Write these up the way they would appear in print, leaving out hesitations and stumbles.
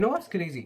You know what's crazy?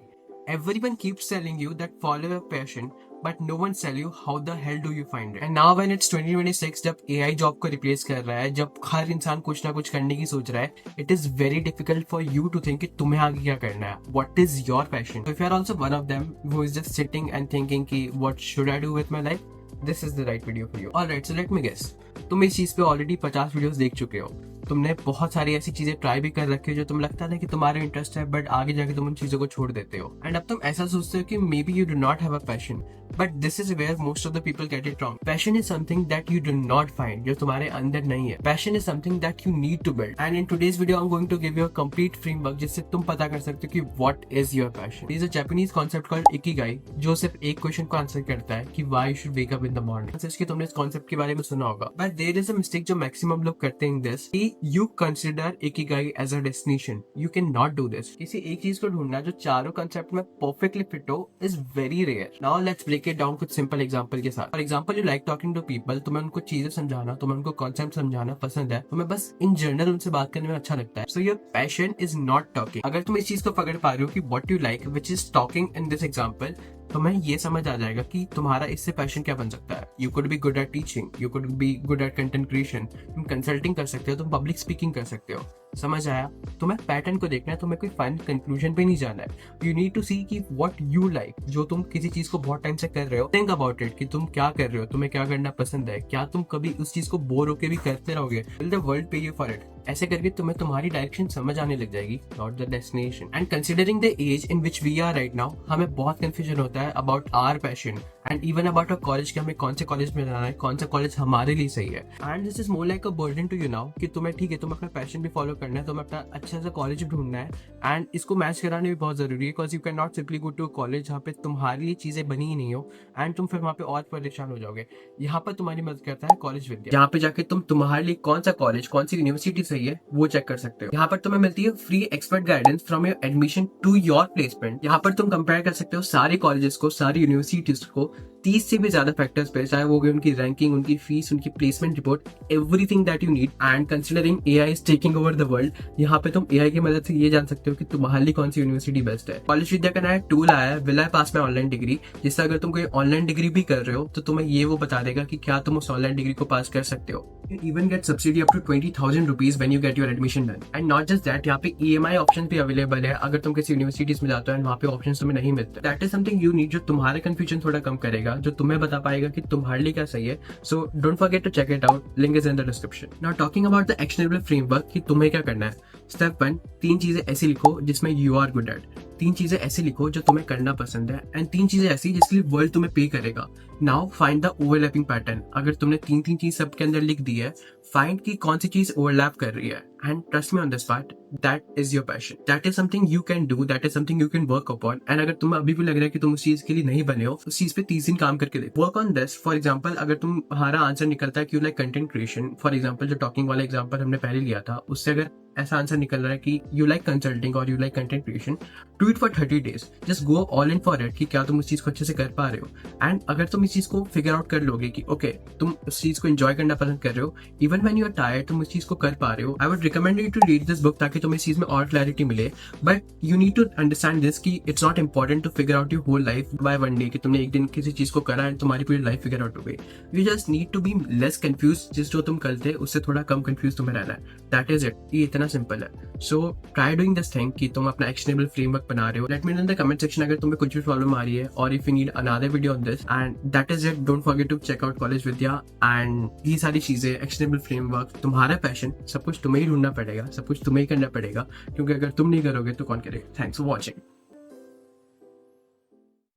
Everyone keeps telling you that follow your passion, but no one tell you how the hell do you find it. And now when it's 2026, जब AI job को replace कर रहा है, जब हर इंसान कुछ ना कुछ करने की सोच रहा है, it is very difficult for you to think कि तुम्हें आगे क्या करना है. What is your passion? So if you are also one of them who is just sitting and thinking कि what should I do with my life, this is the right video for you. Alright, so let me guess. तुम इस चीज पे already 50 videos देख चुके हो. तुमने बहुत सारी ऐसी चीजें ट्राई भी कर रखी है जो तुम लगता था कि तुम्हारा इंटरेस्ट है, बट आगे जाके तुम उन चीजों को छोड़ देते हो. एंड अब तुम ऐसा सोचते हो कि maybe you do not have a passion, but this is where most of the people get it wrong. Passion is something that you do not find, जो तुम्हारे अंदर नहीं है. Passion is something that you need to build. And in today's video I am going to give you a complete framework जिससे तुम पता कर सकते हो कि what is your passion. Is a Japanese concept called ikigai, जो सिर्फ एक क्वेश्चन को आंसर करता है कि why you should wake up in the morning. सच कि तुमने इस कॉन्सेप्ट के बारे में सुना होगा, but there is a mistake जो मैक्सिमम लोग करते हैं दिस, कि you consider ikigai as a destination. You can not do this. किसी एक चीज को ढूंढना जो चारों कंसेप्ट में परफेक्टली फिट हो is very rare. Now let's break it down कुछ सिंपल एग्जांपल के साथ. For example, you like talking to people. तुम्हें उनको चीजें समझाना, तुम्हें उनको कॉन्सेप्ट समझाना पसंद है, तुम्हें बस इन जनरल उनसे बात करने में अच्छा लगता है. So your passion is not talking. अगर तुम इस चीज को पकड़ पा रहे हो कि what you like which is talking in this example, तुम्हें ये समझ आ जाएगा कि तुम्हारा इससे पैशन क्या बन सकता है. You could be good at teaching, you could be good at content creation, तुम कंसल्टिंग कर सकते हो, तुम पब्लिक स्पीकिंग कर सकते हो. समझ आया? तुम्हें पैटर्न को देखना है, तुम्हें कोई फाइनल कंक्लूजन पे नहीं जाना है. यू नीड टू सी कि व्हाट यू लाइक. जो तुम किसी चीज को बहुत टाइम से कर रहे हो, थिंक अबाउट इट कि तुम क्या कर रहे हो, तुम्हें क्या करना पसंद है. क्या तुम कभी उस चीज को बोर होकर भी करते रहोगे? Will the world pay you for it? ऐसे करके तुम्हें तुम्हारी डायरेक्शन समझ आने लग जाएगी, not the destination. And considering the age in which we are right now, हमें बहुत कंफ्यूजन होता है about our passion and even about a college, कि हमें कौन से कॉलेज में जाना है, कौन सा कॉलेज हमारे लिए सही है. And this is more like a burden to you now कि तुम्हें ठीक है, तुम अपना पैशन भी फॉलो करना है, तुम्हें अपना अच्छा सा कॉलेज ढूंढना है, एंड इसको मैच कराने भी बहुत जरूरी है. Because you can not simply go to college जहाँ पे तुम्हारे लिए चीजें बनी ही नहीं हो, एंड तुम फिर वहाँ पे और परेशान हो जाओगे. यहाँ पर तुम्हारी मदद करता है कॉलेज विद्या. यहाँ पे जाके तुम तुम्हारे लिए कौन सा कॉलेज, कौन सी यूनिवर्सिटी सही है वो चेक कर सकते हो. यहाँ पर तुम्हें मिलती है free expert guidance from your admission to your placement. यहाँ पर तुम कंपेयर कर सकते हो सारे कॉलेजेस को, सारी यूनिवर्सिटीज को 30 से भी ज्यादा फैक्टर्स पे, चाहे वो उनकी रैंकिंग, उनकी फीस, उनकी placement report, everything that you need. And considering AI is taking over the world, यहाँ पे तुम एआई की मदद से ये जान सकते हो कि तुम्हारे लिए कौन सी यूनिवर्सिटी बेस्ट है. कॉलेज विद्या का नया टूल आया है, will I pass my online degree, जिससे अगर तुम कोई ऑनलाइन डिग्री भी कर रहे हो तो तुम्हें ये वो बता देगा कि क्या तुम उस ऑनलाइन डिग्री को पास कर सकते हो. You even get subsidy up to 20,000 rupees when you get your admission done. And not just that, यहाँ पे EMI option भी अवेलेबल है अगर तुम किसी यूनिवर्सिटीज में जाते हो एंड वहाँ पे ऑप्शन तुम्हें नहीं मिलते. That is something you need, जो तुम्हारे कंफ्यूजन थोड़ा कम करेगा, जो तुम्हें बता पाएगा कि तुम्हारे लिए क्या सही है. So don't forget to check it out. Link is in the description. Now talking about the actionable framework कि तुम्हें क्या करना है. Step 1, 3 चीजें ऐसी लिखो जिसमें you are good at. 3 चीजें ऐसी लिखो जो तुम्हें करना पसंद है, एंड 3 चीजें ऐसी जिसके लिए वर्ल्ड तुम्हें पे करेगा. Now find the overlapping pattern. अगर तुमने 3 चीज सबके अंदर लिख दी है, फाइंड की कौन सी चीज ओवरलैप कर रही है. And trust me on this part, that is your passion. That is something you can do, that is something you can work upon. And अगर तुम्हें अभी भी लग रहा है कि तुम उस चीज के लिए नहीं बने हो, उस चीज पे 30 दिन काम करके देखो. Work on this. For example, अगर तुम्हारा आंसर निकलता है कि you like content creation, for example जो टॉकिंग वाला एग्जाम्पल हमने पहले लिया था, उससे अगर ऐसा आंसर निकल रहा है कि यू लाइक कंसल्टिंग और you like content creation, do it for 30 days. Just go all in for it कि क्या तुम उस चीज को अच्छे से कर पा रहे हो. एंड अगर तुम इस चीज को फिगर आउट कर लोगे कि ओके, तुम उस चीज को एंजॉय करना पसंद कर रहे हो, even when you are tired तुम उस चीज को कर पा रहे हो, I would recommend you to read this book ताकि तुम्हें इस चीज में और क्लैरिटी मिले. But you need to understand this कि it's not important to figure out your whole life by one day, कि तुमने एक दिन किसी चीज को करा एंड तुम्हारी पूरी लाइफ फिगर आउट हो गई. You just need to be less confuse. जिस जो तुम करते उससे थोड़ा कम कंफ्यूज तुम्हें रहना है. That is it. ये इतना सिंपल है. So try doing this thing कि तुम अपना एक्शनेबल फ्रेमवर्क बना रहे हो. Let me know in the comment section अगर तुम्हें कुछ भी प्रॉब्लम आ रही है, और if you need another video on this. And that is it. Don't forget to check out College Vidya. एंड ये सारी चीजें, एक्शनेबल फ्रेमवर्क, तुम्हारा पैशन, सब कुछ तुम्हें ही ढूंढना पड़ेगा, सब कुछ तुम्हें ही करना पड़ेगा, क्योंकि अगर तुम नहीं करोगे तो कौन करेगा. Thanks for watching.